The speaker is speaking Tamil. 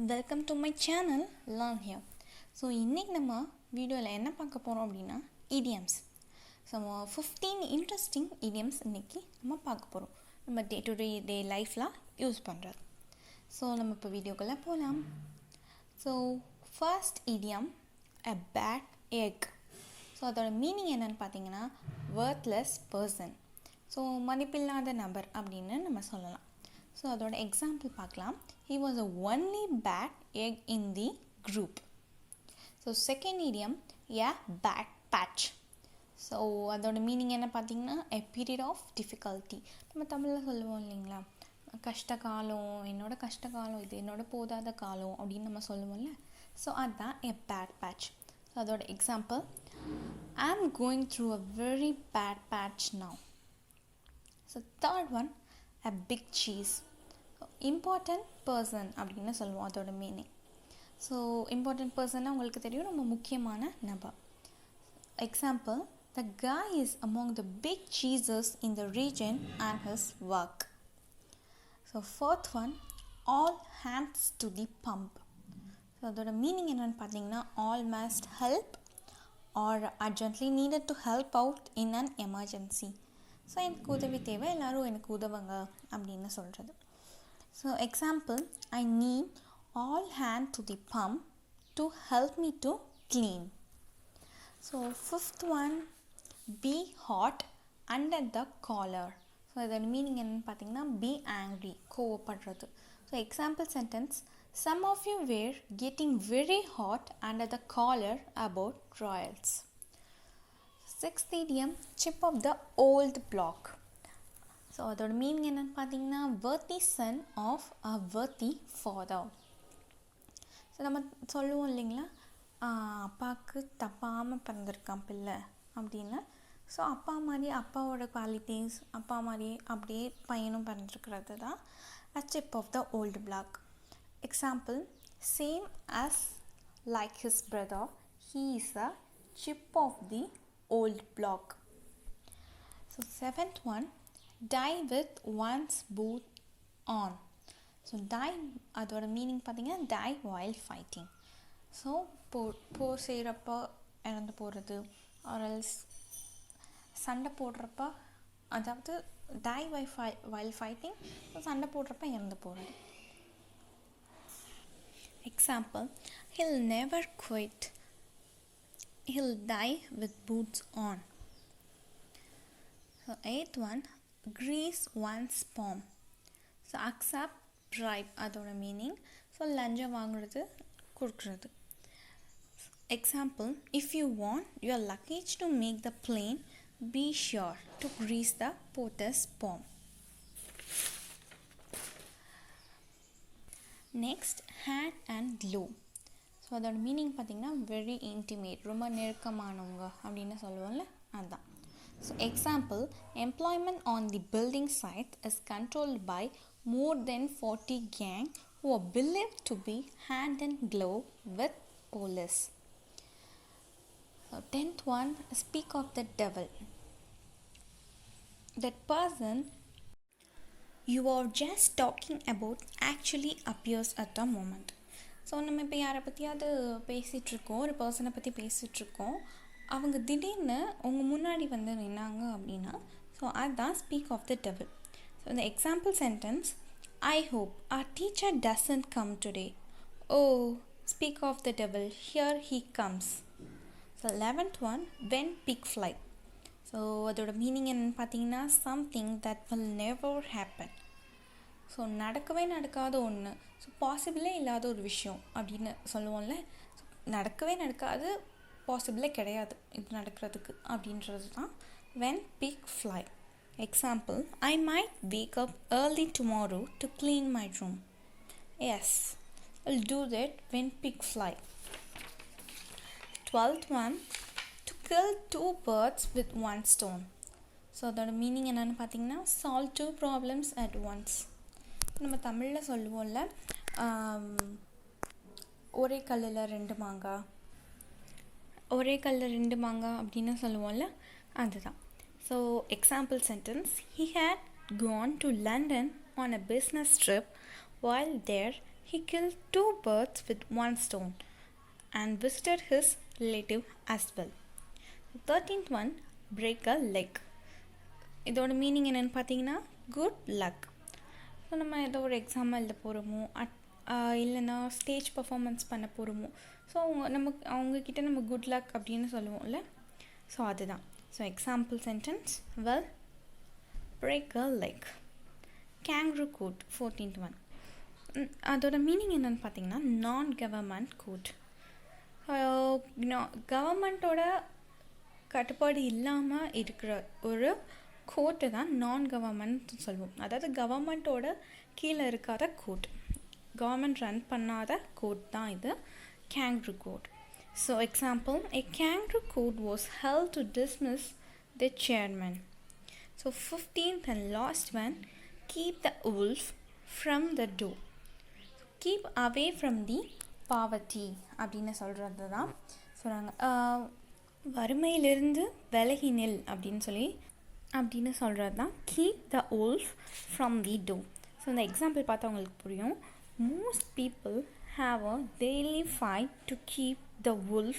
Welcome to my channel learn here. So இன்றைக்கி நம்ம வீடியோவில் என்ன பார்க்க போகிறோம் அப்படின்னா idioms. ஸோ 15 இன்ட்ரெஸ்டிங் idioms இன்றைக்கி நம்ம பார்க்க போகிறோம். நம்ம டே டு டே லைஃப்பில் யூஸ் பண்ணுறது. ஸோ நம்ம இப்போ வீடியோக்குள்ளே போகலாம். So first idiom a bad egg. So அதோட மீனிங் என்னென்னு பார்த்தீங்கன்னா worthless person. ஸோ மதிப்பில்லாத நபர் அப்படின்னு நம்ம சொல்லலாம். ஸோ அதோட எக்ஸாம்பிள் பார்க்கலாம். He was the only bad egg in the group. So second idiom, a bad patch. So அதோட மீனிங் என்ன பார்த்தீங்கன்னா a period of difficulty. நம்ம தமிழில் சொல்லுவோம் இல்லைங்களா, கஷ்ட காலம், என்னோட கஷ்ட காலம் இது, என்னோட போதாத காலம் அப்படின்னு நம்ம சொல்லுவோம்ல. ஸோ அதுதான் a bad patch. ஸோ அதோட example, I am going through a very bad patch now. So third one, a big cheese. Important person அப்படின்னு சொல்லுவோம் அதோட மீனிங். ஸோ இம்பார்ட்டன்ட் பர்சன்னா உங்களுக்கு தெரியும், நம்ம முக்கியமான நபர். Example, the guy is among the big cheeses in the region and his work. So fourth one, all hands to the pump. So அதோட மீனிங் என்னென்னு பார்த்தீங்கன்னா all must help or urgently needed to help out in an emergency. So எனக்கு உதவி தேவை, எல்லோரும் எனக்கு உதவுங்க அப்படின்னு சொல்கிறது. So example, I need all hand to the pump to help me to clean. So fifth one, be hot under the collar. So the meaning என்னன்னு பார்த்தீங்கன்னா be angry, கோவப்படுறது. So example sentence, some of you were getting very hot under the collar about royals. Sixth idiom, chip of the old block. So அதோட மீனிங் என்னென்னு பார்த்தீங்கன்னா worthy son of a worthy father. So நம்ம சொல்லுவோம் இல்லைங்களா, அப்பாவுக்கு தப்பாமல் பிறந்திருக்கான் பிள்ளை அப்படின்னு. ஸோ அப்பா மாதிரி அப்பாவோட குவாலிட்டிஸ், அப்பா மாதிரி அப்படியே பையனும் பிறந்திருக்கிறது தான் a chip of the old block. Example, same as like his brother, he is a chip of the old block. So seventh one, die with one's boot on. So die அதோட மீனிங் பார்த்தீங்கன்னா die while fighting. ஸோ போர் செய்கிறப்ப இறந்து போகிறது, ஆர்எல்ஸ் சண்டை போடுறப்ப, அதாவது die while fighting, சண்டை போடுறப்ப இறந்து போகிறது. Example, he'll never quit, he'll die with boots on. So eighth one, grease one's palm. So accept bribe அதோட மீனிங். ஸோ லஞ்சம் வாங்குறது, கொடுக்குறது. Example, if you want your luggage to make the plane, be sure to grease the porter's palm. Next, hand and glove. So அதோட மீனிங் பார்த்திங்கன்னா வெரி இன்டிமேட், ரொம்ப நெருக்கமானவங்க அப்படின்னு சொல்லுவோம்ல, அதுதான். So example, employment on the building site is controlled by more than 40 gang who are believed to be hand and glove with police. So 10th one, speak of the devil. That person you are just talking about actually appears at a moment. So நம்ம இப்போ யாரை பற்றியாவது பேசிகிட்ருக்கோம், ஒரு பர்சனை பற்றி பேசிகிட்ருக்கோம், அவங்க திடீர்னு உங்கள் முன்னாடி வந்து நின்னாங்க அப்படின்னா, ஸோ அதுதான் speak of the devil. So இந்த example sentence, I hope our teacher doesn't come today, oh speak of the devil, here he comes. So 11th one, when pig fly. So அதோட மீனிங் என்னென்னு பார்த்தீங்கன்னா something that will never happen. So நடக்கவே நடக்காத ஒன்று, ஸோ பாசிபிளே இல்லாத ஒரு விஷயம் அப்படின்னு சொல்லுவோம்ல. நடக்கவே நடக்காது, பாசிபிளே கிடையாது இது நடக்கிறதுக்கு அப்படின்றது தான் when pig fly. Example, I might wake up early tomorrow to clean my room, yes will do that when pig fly. 12th one, to kill 2 birds with 1 stone. So அதோட மீனிங் என்னென்னு பார்த்தீங்கன்னா சால்வ் 2 ப்ராப்ளம்ஸ் அட் ஒன்ஸ். நம்ம தமிழில் சொல்லுவோம்ல, ஒரே கல்லில் 2 மாங்காய், ஒரே கல்லில் 2 மாங்காய் அப்படின்னு சொல்லுவோம்ல, அதுதான். So example sentence, he had gone to London on a business trip. While there, he killed 2 birds with 1 stone and visited his relative as well. 13th one, break a leg. இதோட மீனிங் என்னென்னு பார்த்தீங்கன்னா குட் லக். ஸோ நம்ம ஏதோ ஒரு எக்ஸாம் எழுத போகிறோமோ இல்லைன்னா ஸ்டேஜ் பர்ஃபார்மன்ஸ் பண்ண போகிறோமோ, ஸோ அவங்கக்கிட்ட நம்ம குட் லக் அப்படின்னு சொல்லுவோம்ல, ஸோ அதுதான். So example sentence, well break a leg. Kangaroo court, 14th one. அதோட மீனிங் என்னென்னு பார்த்தீங்கன்னா நான் கவர்மெண்ட் கோர்ட். கவர்மெண்ட்டோட கட்டுப்பாடு இல்லாமல் இருக்கிற ஒரு கோர்ட்டு தான் நான் கவர்மெண்ட் சொல்லுவோம். அதாவது கவர்மெண்ட்டோட கீழே இருக்காத கோர்ட், கவர்மெண்ட் ரன் பண்ணாத கோர்ட் தான் இது kangaroo court. So example, a kangaroo court was held to dismiss the chairman. So 15th and last one, keep the wolf from the door. Keep away from the poverty அப்படின்னு சொல்கிறது தான் சொல்கிறாங்க. வறுமையிலிருந்து விலகி நில் அப்படின்னு சொல்கிறது தான் keep the wolf from the door. So இந்த எக்ஸாம்பிள் பார்த்தா உங்களுக்கு புரியும். Most people have a daily fight to keep the wolf